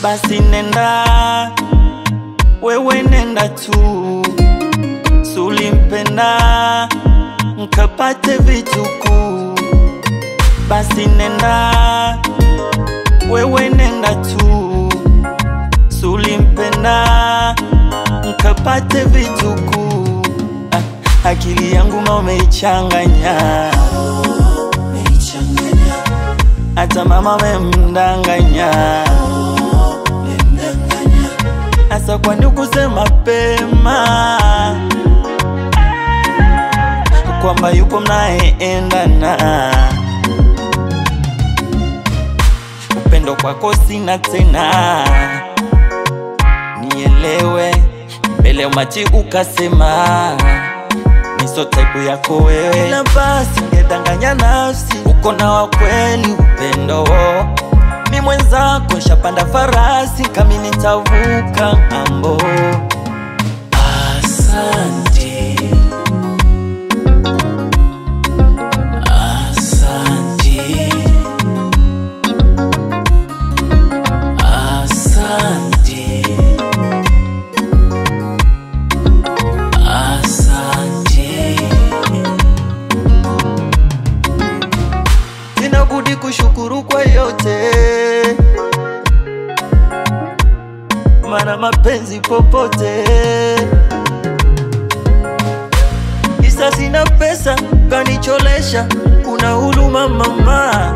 basi nenda, wewe nenda tu. Sulimpenda mkapate vituku, basi nenda, wewe nenda tu. Sulimpenda mkapate vituku. Akili yangu umeichanganya, hata mama memdanganya. Asa kwani kusema mapema kwamba yupo mnayeendana? Upendo kwako sina tena, nielewe mbele umati ukasema niso type yako wewe. Na basi ngedanganya nafsi, uko na wa kweli upendo. Mi mwenzako shapanda farasi, kami nitavuka ngambo. Asante, asante, asante, asante. Ninabudi kushukuru kwa yote, mana mapenzi popote. Isa sina pesa kanicholesha, una huruma mama.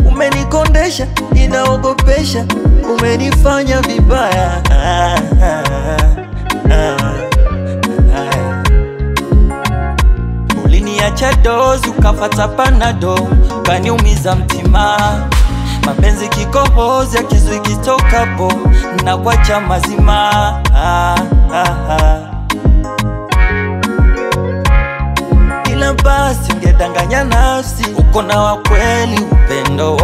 Umenikondesha, inaogopesha, umenifanya vibaya. Uliniacha dozi ukafata panado, kaniumiza mtima. Mapenzi kikohozi ya kizu ikitoka po, na kwacha mazima. Ila basi ungedanganya nafsi, uko na wa kweli upendo.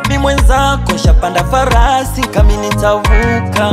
Mi mwenzako shapanda farasi, kami nitavuka